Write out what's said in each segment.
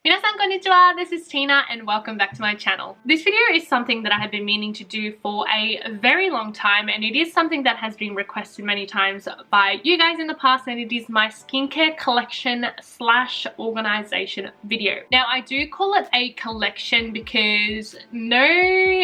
Minasan konnichiwa, this is Tina and welcome back to my channel. This video is something that I have been meaning to do for a very long time, and it is something that has been requested many times by you guys in the past, and it is my skincare collection slash organization video. Now I do call it a collection because no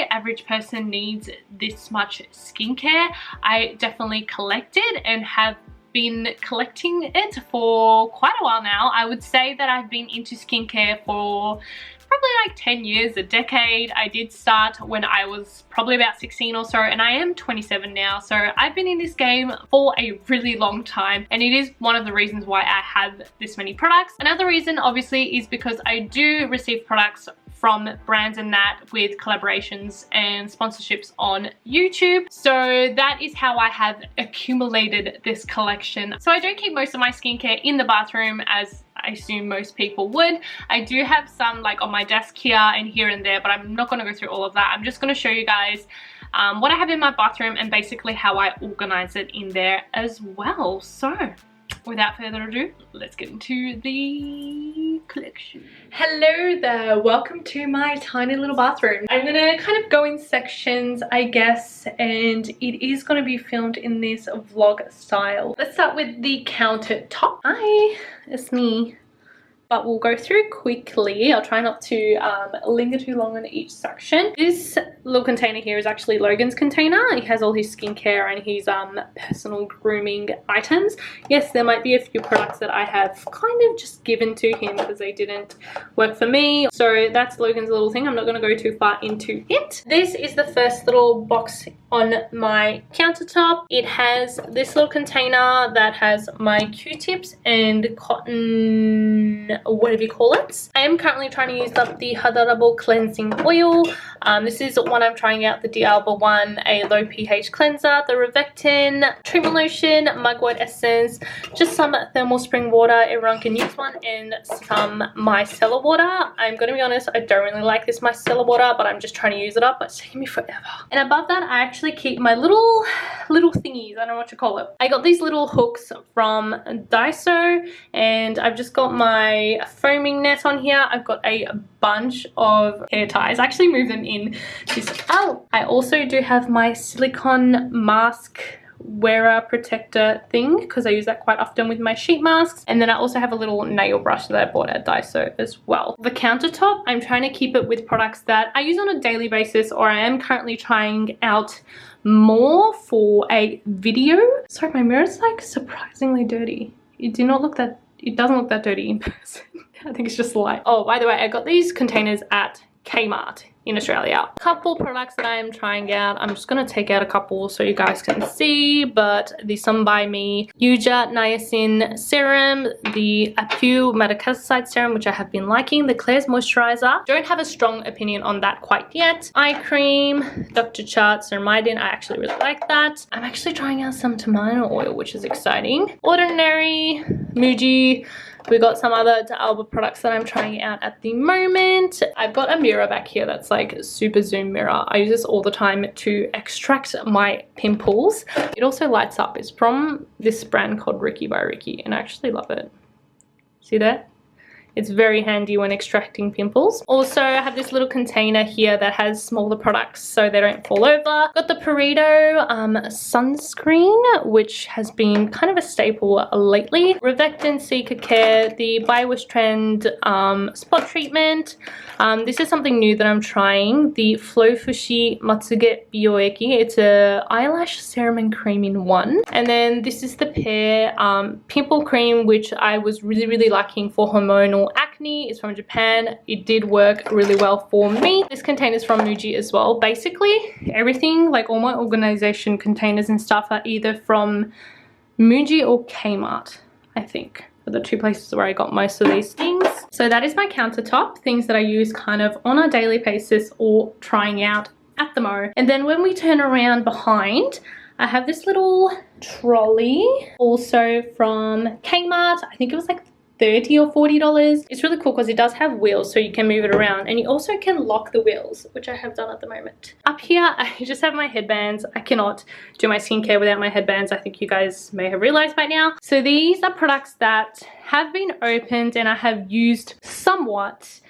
average person needs this much skincare. I definitely collected and have been collecting it for quite a while now. I would say that I've been into skincare for probably like 10 years, a decade. I did start when I was probably about 16 or so, and I am 27 now, so I've been in this game for a really long time, and it is one of the reasons why I have this many products. Another reason obviously is because I do receive products from brands and that with collaborations and sponsorships on YouTube. So that is how I have accumulated this collection. So I don't keep most of my skincare in the bathroom, as I assume most people would. I do have some like on my desk here and there, but I'm not going to go through all of that. I'm just going to show you guys what I have in my bathroom and basically how I organize it in there as well. So without further ado, let's get into the collection. Hello there, welcome to my tiny little bathroom. I'm gonna kind of go in sections, I guess, and it is gonna be filmed in this vlog style. Let's start with the countertop. Hi, it's me. But we'll go through quickly. I'll try not to linger too long on each section. This little container here is actually Logan's container. He has all his skincare and his personal grooming items. Yes, there might be a few products that I have kind of just given to him because they didn't work for me. So that's Logan's little thing. I'm not going to go too far into it. This is the first little box on my countertop. It has this little container that has my Q-tips and cotton, whatever you call it. I am currently trying to use up the Hadarabo cleansing oil. This is one I'm trying out, the D'Alba one, a low pH cleanser, the Revectin treatment lotion, mugwort essence, just some thermal spring water. Everyone can use one, and some micellar water. I'm going to be honest, I don't really like this micellar water, but I'm just trying to use it up. It's taking me forever. And above that, I actually keep my little thingies. I don't know what you call it. I got these little hooks from Daiso, and I've just got my foaming net on here. I've got a bunch of hair ties. I actually moved them in this. Oh, I also do have my silicone mask wearer protector thing because I use that quite often with my sheet masks. And then I also have a little nail brush that I bought at Daiso as well. The countertop, I'm trying to keep it with products that I use on a daily basis, or I am currently trying out more for a video. Sorry, my mirror is like surprisingly dirty. It doesn't look that dirty in person. I think it's just light. Oh, by the way, I got these containers at Kmart in Australia. A couple products that I am trying out. I'm just going to take out a couple so you guys can see, but the Some By Me Yuja Niacin Serum, the Apu Metacalcite Serum, which I have been liking, the Claire's Moisturizer. Don't have a strong opinion on that quite yet. Eye Cream, Dr. Chart Ceramidin, I actually really like that. I'm actually trying out some Tamano oil, which is exciting. Ordinary, Muji. We got some other D'Alba products that I'm trying out at the moment. I've got a mirror back here that's like a super zoom mirror. I use this all the time to extract my pimples. It also lights up. It's from this brand called Ricky by Ricky, and I actually love it. See that? It's very handy when extracting pimples. Also, I have this little container here that has smaller products so they don't fall over. Got the Pareto sunscreen, which has been kind of a staple lately. Revectin Seeker Care, the BioWish Trend spot treatment. This is something new that I'm trying. The Flow Fushi Matsuge Bioeki. It's a eyelash serum and cream in one. And then this is the Pear pimple cream, which I was really liking for hormonal acne. It's from Japan. It did work really well for me. This container is from Muji as well. Basically everything, like all my organization containers and stuff, are either from Muji or Kmart, I think, are the two places where I got most of these things. So that is my countertop, things that I use kind of on a daily basis or trying out at the mo. And then when we turn around behind, I have this little trolley, also from Kmart. I think it was like $30 or $40. It's really cool because it does have wheels so you can move it around, and you also can lock the wheels, which I have done at the moment. Up here I just have my headbands. I cannot do my skincare without my headbands. I think you guys may have realized by now. So these are products that have been opened and I have used somewhat,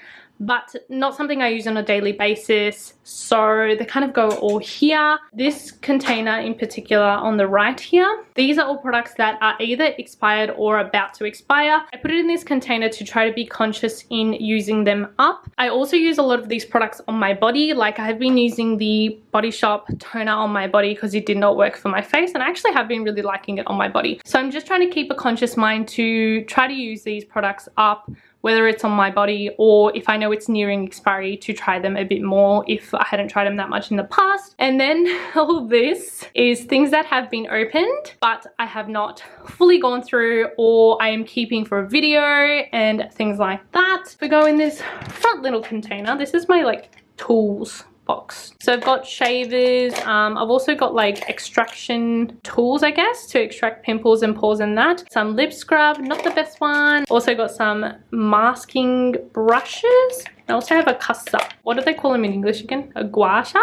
but not something I use on a daily basis, so they kind of go all here. This container in particular on the right here, these are all products that are either expired or about to expire. I put it in this container to try to be conscious in using them up. I also use a lot of these products on my body. Like I have been using the Body Shop toner on my body because it did not work for my face, and I actually have been really liking it on my body. So I'm just trying to keep a conscious mind to try to use these products up, whether it's on my body or if I know it's nearing expiry, to try them a bit more if I hadn't tried them that much in the past. And then all this is things that have been opened but I have not fully gone through, or I am keeping for a video and things like that. If we go in this front little container, this is my like tools box. So I've got shavers, I've also got like extraction tools, I guess, to extract pimples and pores and that. Some lip scrub, not the best one. Also got some masking brushes. I also have a cusser. What do they call them in English again? A gua sha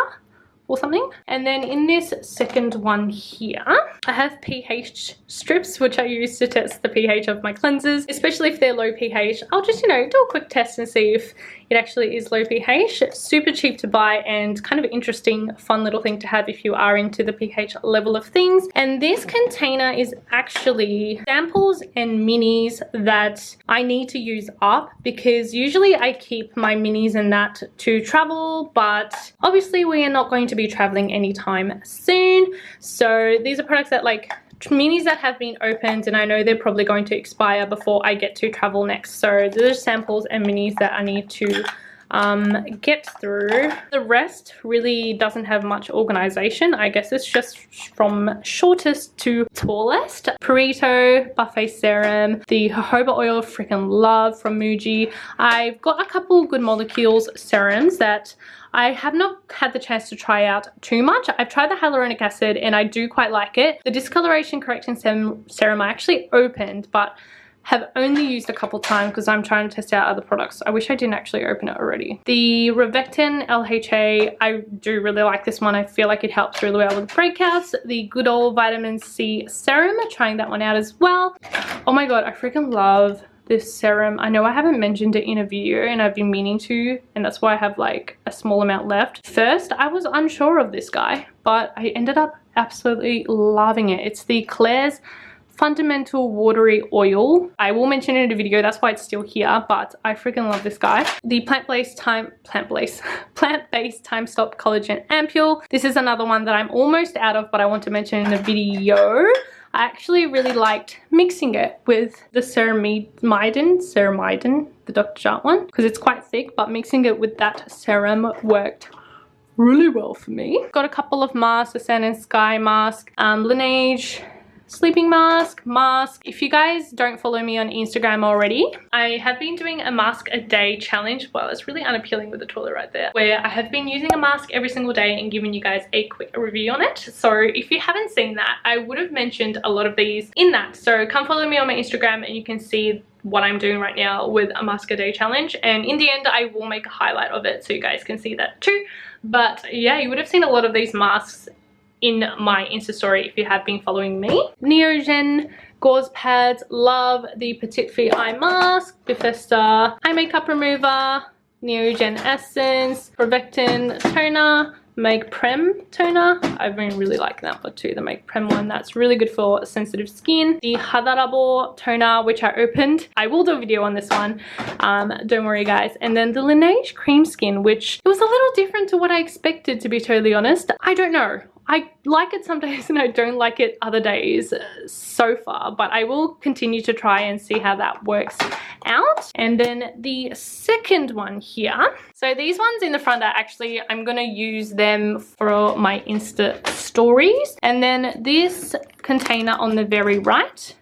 or something. And then in this second one here, I have pH strips, which I use to test the pH of my cleansers, especially if they're low pH. I'll just, you know, do a quick test and see if it actually is low pH. Super cheap to buy and kind of interesting, fun little thing to have if you are into the pH level of things. And this container is actually samples and minis that I need to use up, because usually I keep my minis and that to travel, but obviously we are not going to be traveling anytime soon. So these are products that like minis that have been opened and I know they're probably going to expire before I get to travel next. So there's samples and minis that I need to get through. The rest really doesn't have much organization. I guess it's just from shortest to tallest. Purito Buffet Serum, the jojoba oil, freaking love from Muji. I've got a couple Good Molecules serums that I have not had the chance to try out too much. I've tried the hyaluronic acid and I do quite like it. The discoloration correcting serum I actually opened but have only used a couple times because I'm trying to test out other products. I wish I didn't actually open it already. The Revectin LHA, I do really like this one. I feel like it helps really well with breakouts. The good old vitamin C serum, trying that one out as well. Oh my god, I freaking love this serum. I know I haven't mentioned it in a video and I've been meaning to, and that's why I have like a small amount left. First, I was unsure of this guy, but I ended up absolutely loving it. It's the Claire's Fundamental Watery Oil. I will mention it in a video, that's why it's still here, but I freaking love this guy. The plant-based time stop collagen ampule. This is another one that I'm almost out of, but I want to mention in a video. I actually really liked mixing it with the ceramide, the Dr. Jart one, because it's quite thick, but mixing it with that serum worked really well for me. Got a couple of masks, a Sand and Sky mask, Laneige sleeping mask. If you guys don't follow me on Instagram already, I have been doing a mask a day challenge. Well, it's really unappealing with the toilet right there, where I have been using a mask every single day and giving you guys a quick review on it. So if you haven't seen that, I would have mentioned a lot of these in that. So come follow me on my Instagram and you can see what I'm doing right now with a mask a day challenge, and in the end I will make a highlight of it so you guys can see that too. But yeah, you would have seen a lot of these masks in my Insta story if you have been following me. Neogen gauze pads, love the Petite Fille eye mask, Bifesta eye makeup remover, Neogen essence, Revectin toner, Make Prem toner. I've been really liking that one too, the Make Prem one. That's really good for sensitive skin. The Hadarabo toner, which I opened. I will do a video on this one. Don't worry guys. And then the Laneige cream skin, which it was a little different to what I expected, to be totally honest. I don't know. I like it some days and I don't like it other days so far, but I will continue to try and see how that works out. And then the second one here. So these ones in the front are actually, I'm going to use them for my Insta stories. And then this container on the very right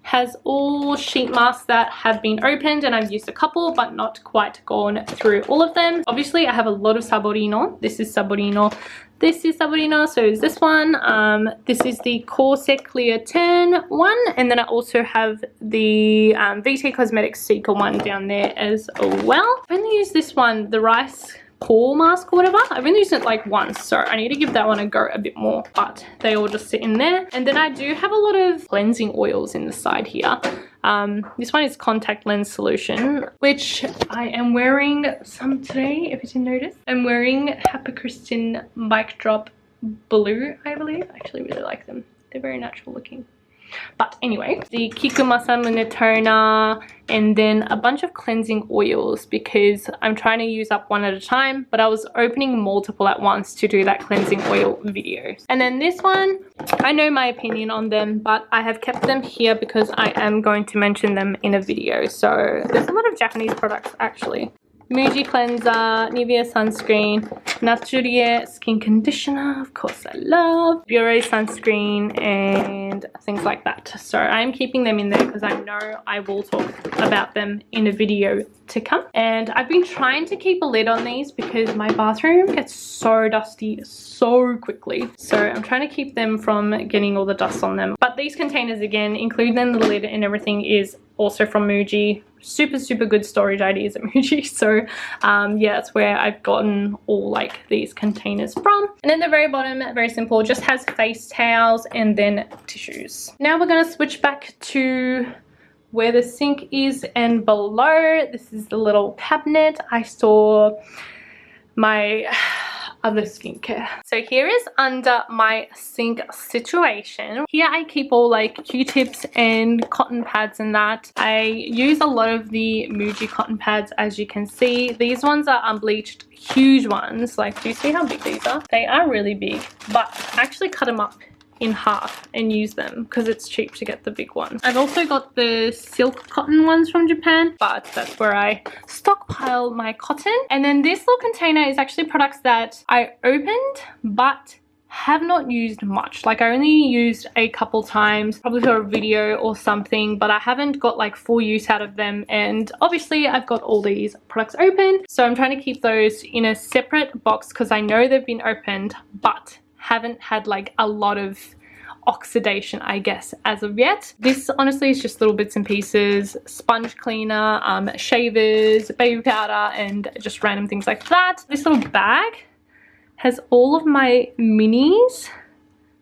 has all sheet masks that have been opened, and I've used a couple but not quite gone through all of them. Obviously I have a lot of Saborino. This is Saborino. This is Saborino, so is this one. This is the Corset Clear Turn one, and then I also have the VT Cosmetics Seeker one down there as well. I've only used this one, the Rice Pore Mask or whatever. I've only used it like once, so I need to give that one a go a bit more, but they all just sit in there. And then I do have a lot of cleansing oils in the side here. This one is contact lens solution, which I am wearing some today, if you didn't notice. I'm wearing Happy Kristen Mic Drop Blue, I believe. I actually really like them. They're very natural looking. But anyway, the Kikumasa Luna Toner, and then a bunch of cleansing oils because I'm trying to use up one at a time, but I was opening multiple at once to do that cleansing oil video. And then this one, I know my opinion on them, but I have kept them here because I am going to mention them in a video. So there's a lot of Japanese products actually. Muji Cleanser, Nivea Sunscreen, Naturie Skin Conditioner, of course I love, Biore Sunscreen, and things like that. So I'm keeping them in there because I know I will talk about them in a video to come. And I've been trying to keep a lid on these because my bathroom gets so dusty so quickly. So I'm trying to keep them from getting all the dust on them. But these containers, again, including the lid and everything, is also from Muji. Super good storage ideas at Muji. So yeah, that's where I've gotten all like these containers from. And then the very bottom, very simple, just has face towels and then tissues. Now we're gonna switch back to where the sink is and below. This is the little cabinet. I store my other skincare. So here is under my sink situation. Here I keep all like Q-tips and cotton pads and that. I use a lot of the Muji cotton pads, as you can see. These ones are unbleached, huge ones. Like, do you see how big these are? They are really big, but I actually cut them up in half and use them because it's cheap to get the big ones. I've also got the silk cotton ones from Japan, but that's where I stockpile my cotton. And then this little container is actually products that I opened but have not used much. Like I only used a couple times, probably for a video or something, but I haven't got like full use out of them. And obviously I've got all these products open, so I'm trying to keep those in a separate box because I know they've been opened but haven't had like a lot of oxidation, I guess, as of yet. This honestly is just little bits and pieces, sponge cleaner, shavers, baby powder, and just random things like that. This little bag has all of my minis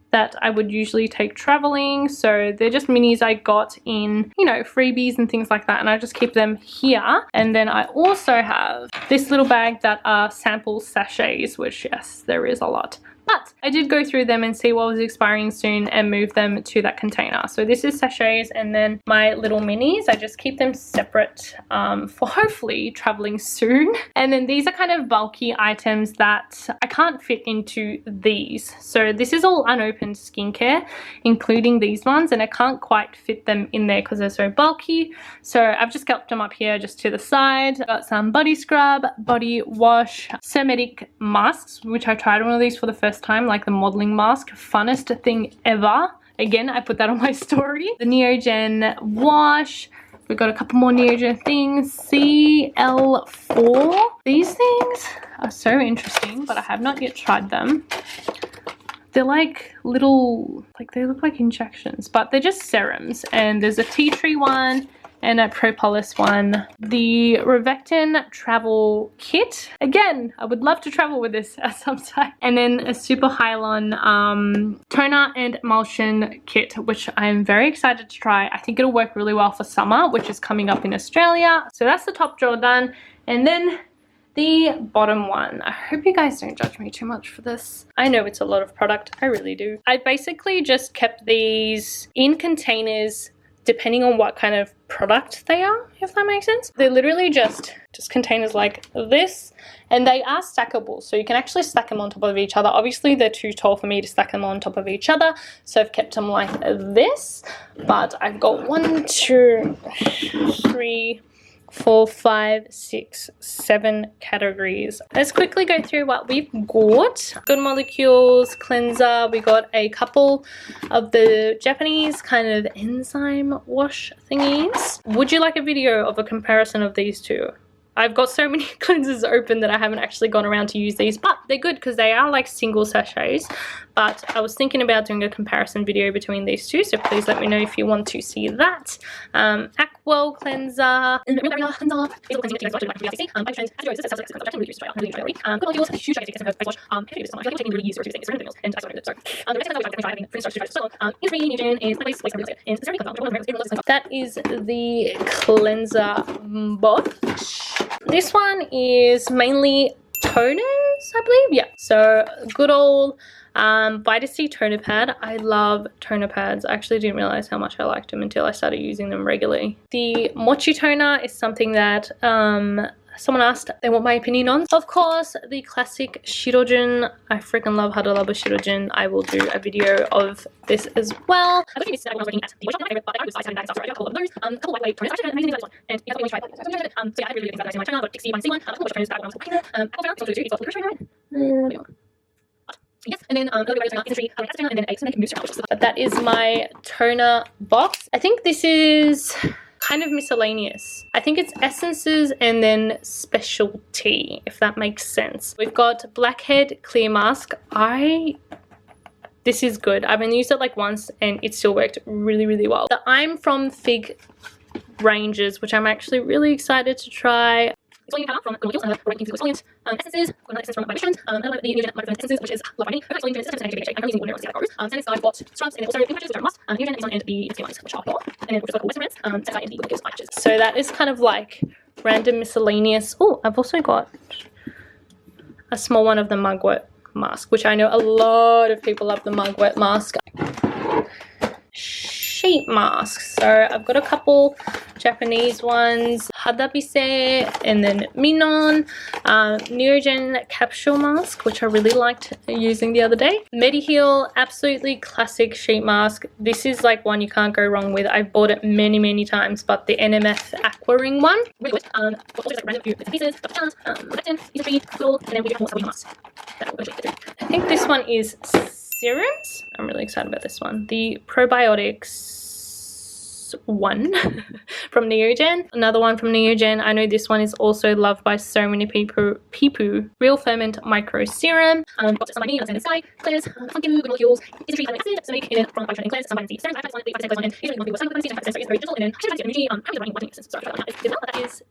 that I would usually take traveling. So they're just minis I got in, you know, freebies and things like that, and I just keep them here. And then I also have this little bag that are sample sachets, which yes, there is a lot. But I did go through them and see what was expiring soon and move them to that container. So this is sachets, and then my little minis, I just keep them separate for hopefully traveling soon. And then these are kind of bulky items that I can't fit into these. So this is all unopened skincare, including these ones, and I can't quite fit them in there because they're so bulky. So I've just kept them up here just to the side. I've got some body scrub, body wash, Cermetic masks, which I tried one of these for the first time, like the modeling mask, funnest thing ever. Again, I put that on my story. The Neogen wash. We've got a couple more Neogen things. CL4. These things are so interesting, but I have not yet tried them. They're like little, like they look like injections, but they're just serums. And there's a tea tree one and a propolis one. The Revectin travel kit. Again, I would love to travel with this at some time. And then a Super Hyaluron toner and emulsion kit, which I am very excited to try. I think it'll work really well for summer, which is coming up in Australia. So that's the top drawer done. And then the bottom one. I hope you guys don't judge me too much for this. I know it's a lot of product. I really do. I basically just kept these in containers depending on what kind of product they are, if that makes sense. They're literally just containers like this, and they are stackable, so you can actually stack them on top of each other. Obviously they're too tall for me to stack them on top of each other, so I've kept them like this. But I've got 1, 2, 3, 4, 5, 6, 7 categories. Let's quickly go through what we've got. Good Molecules cleanser. We got a couple of the Japanese kind of enzyme wash thingies. Would you like a video of a comparison of these two? I've got so many cleansers open that I haven't actually gone around to use these, but they're good because they are like single sachets. But I was thinking about doing a comparison video between these two, so please let me know if you want to see that. Aqua cleanser. That is the cleanser box. This one is mainly toners, I believe. Yeah, so good old Vita C toner pad. I love toner pads. I actually didn't realize how much I liked them until I started using them regularly. The mochi toner is something that someone asked they want my opinion on. Of course, the classic Shirojin. I freaking love Hada Lava Shirojin. I will do a video of this as well. I don't think this is when I was working at the workshop, my favorite, but I was deciding that stuff, so I got a couple of those. A couple of lightweight toners. Actually, amazing this one. And you have to try that. So yeah, I really think that's my channel. I've got Dixie, one C1, a couple of toners that when I was working there. Apple toner, so it's got the right? Yes, and then another toner, industry, toner, and then a ceramic mousse toner. But that is my toner box. I think this is kind of miscellaneous. I think it's essences and then specialty, if that makes sense. We've got Blackhead Clear Mask. This is good. I've only used it like once and it still worked really, really well. The I'm From Fig ranges, which I'm actually really excited to try. Exfoliating powder from Molecules, Organise exfoliant, essences, essence from Vibrations, the Neogen essences, which is love writing, perfect exfoliating systems and activity. I'm using ordinary goes. Sanitize, I've got scrubs and then also pink patches, which are a must. Neogen, and the skin ones, which are four. And then we've just got Western Reds, Sanitize and the Molecules patches. So that is kind of like random miscellaneous. Oh, I've also got a small one of the mugwort mask, which I know a lot of people love the mugwort mask. Sheet masks. So I've got a couple Japanese ones, Hadabise and then Minon, Neogen capsule mask, which I really liked using the other day. Mediheal, absolutely classic sheet mask. This is like one you can't go wrong with. I've bought it many, many times, but the NMF Aqua Ring one. Really good. Also just like random few bits and pieces, lectin, industry, cool, and then we do have more mask. I think this one is serums. I'm really excited about this one. The probiotics one from Neogen. Another one from Neogen. I know this one is also loved by so many people. Real Ferment Micro Serum. Got some vitamin and sky, clears, funky good molecules, industry acid, so make it from vitamin clears, some vitamin C, serums, 5% goes on, and usually people say it's very gentle, and then actually energy, I'm writing one essence, so that is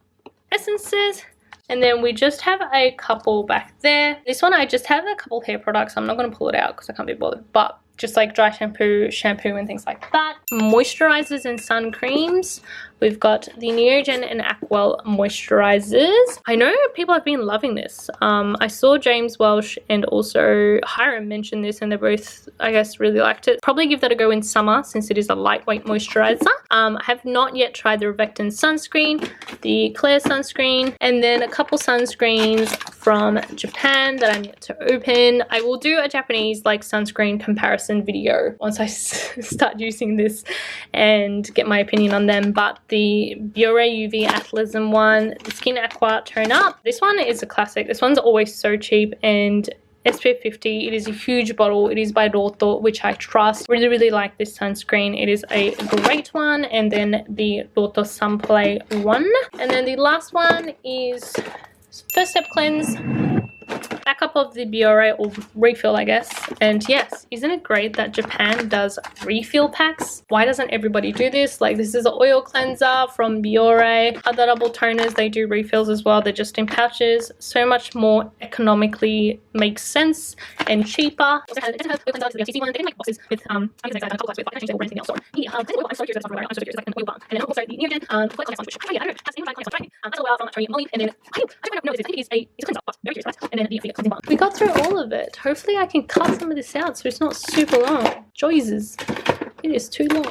essences. And then we just have a couple back there. This one I just have a couple hair products. I'm not going to pull it out because I can't be bothered, but just like dry shampoo, and things like that. Moisturizers and sun creams. We've got the Neogen and Aqua moisturizers. I know people have been loving this. I saw James Welsh and also Hiram mention this and they both, I guess, really liked it. Probably give that a go in summer since it is a lightweight moisturizer. I have not yet tried the Revectin sunscreen, the Claire sunscreen, and then a couple sunscreens from Japan that I'm yet to open. I will do a Japanese like sunscreen comparison video once I start using this and get my opinion on them. But the Biore UV Atlasm one, the Skin Aqua Tone Up. This one is a classic. This one's always so cheap and SPF 50. It is a huge bottle. It is by Roto, which I trust. Really, really like this sunscreen. It is a great one. And then the Roto Sunplay one. And then the last one is First Step Cleanse. Backup of the Biore, or refill, I guess. And yes, isn't it great that Japan does refill packs? Why doesn't everybody do this? Like, this is an oil cleanser from Biore. Other double toners, they do refills as well. They're just in pouches. So much more economically makes sense and cheaper. Also has an oil cleanser, the FCC one. They didn't make boxes with I think it's a couple of with, but I can change the brand else. So the oil, I'm so curious about I'm so curious like an oil balm. And then also the Neogen quick cleanse, which actually I don't know, has infrared cleanse, as well from Tony Molly. And then I don't know what it is. I think it's a cleanser, but very curious, right? And then the cleansing balm. We got through all of it. Hopefully I can cut some of this out so it's not super long. Choices. It is too long.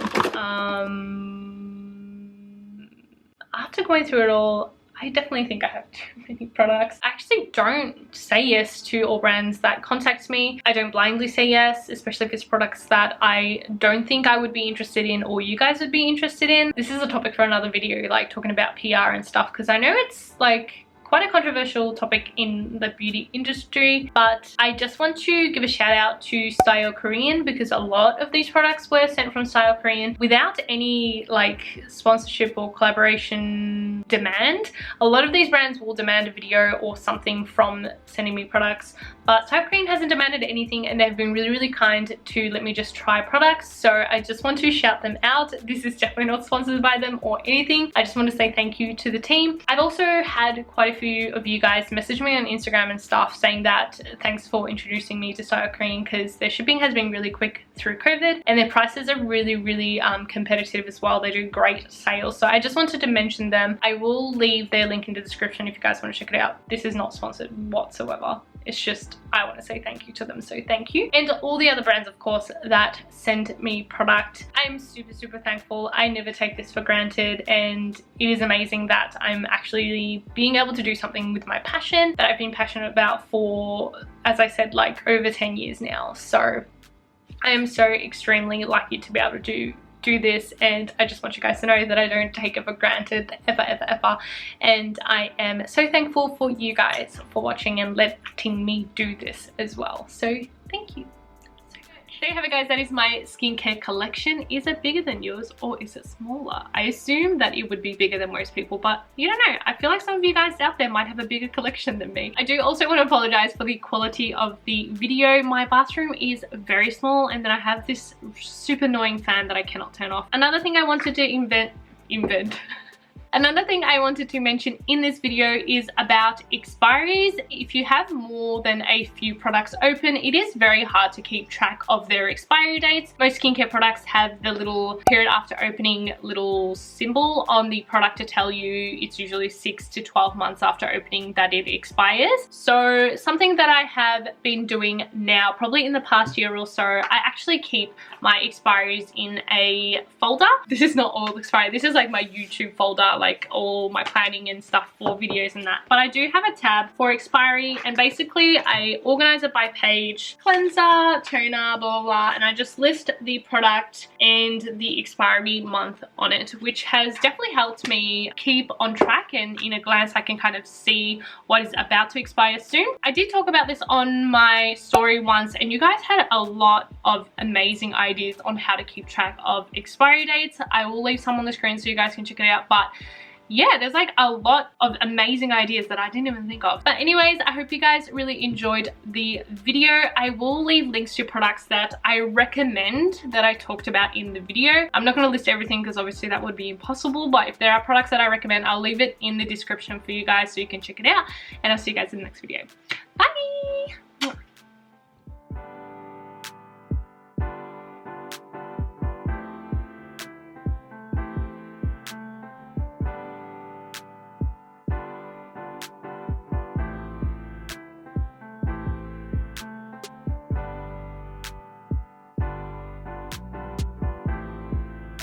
After going through it all, I definitely think I have too many products. I actually don't say yes to all brands that contact me. I don't blindly say yes, especially if it's products that I don't think I would be interested in or you guys would be interested in. This is a topic for another video, like talking about PR and stuff, because I know it's like quite a controversial topic in the beauty industry, but I just want to give a shout out to Style Korean, because a lot of these products were sent from Style Korean without any like sponsorship or collaboration demand. A lot of these brands will demand a video or something from sending me products, but Style Korean hasn't demanded anything, and they've been really kind to let me just try products. So I just want to shout them out. This is definitely not sponsored by them or anything. I just want to say thank you to the team. I've also had quite a few of you guys message me on Instagram and stuff saying that thanks for introducing me to Style Korean, because their shipping has been really quick through COVID and their prices are really competitive as well. They do great sales, so I just wanted to mention them. I will leave their link in the description if you guys want to check it out. This is not sponsored whatsoever. It's just I want to say thank you to them, so thank you. And all the other brands, of course, that send me product, I'm super thankful. I never take this for granted, and it is amazing that I'm actually being able to do something with my passion that I've been passionate about for, as I said, like over 10 years now. So I am so extremely lucky to be able to do this, and I just want you guys to know that I don't take it for granted ever, and I am so thankful for you guys for watching and letting me do this as well. So thank you. There you have it, guys. That is my skincare collection. Is it bigger than yours or is it smaller? I assume that it would be bigger than most people, but you don't know. I feel like some of you guys out there might have a bigger collection than me. I do also want to apologize for the quality of the video. My bathroom is very small, and then I have this super annoying fan that I cannot turn off. Another thing I wanted to Another thing I wanted to mention in this video is about expiries. If you have more than a few products open, it is very hard to keep track of their expiry dates. Most skincare products have the little period after opening little symbol on the product to tell you it's usually 6 to 12 months after opening that it expires. So something that I have been doing now, probably in the past year or so, I actually keep my expiries in a folder. This is not all expiry. This is like my YouTube folder, like all my planning and stuff for videos and that. But I do have a tab for expiry, and basically I organize it by page, cleanser, toner, blah blah, and I just list the product and the expiry month on it, which has definitely helped me keep on track, and in a glance I can kind of see what is about to expire soon. I did talk about this on my story once, and you guys had a lot of amazing ideas on how to keep track of expiry dates. I will leave some on the screen so you guys can check it out, but yeah, there's like a lot of amazing ideas that I didn't even think of. But anyways, I hope you guys really enjoyed the video. I will leave links to products that I recommend that I talked about in the video. I'm not going to list everything because obviously that would be impossible, but if there are products that I recommend, I'll leave it in the description for you guys so you can check it out, and I'll see you guys in the next video. Bye!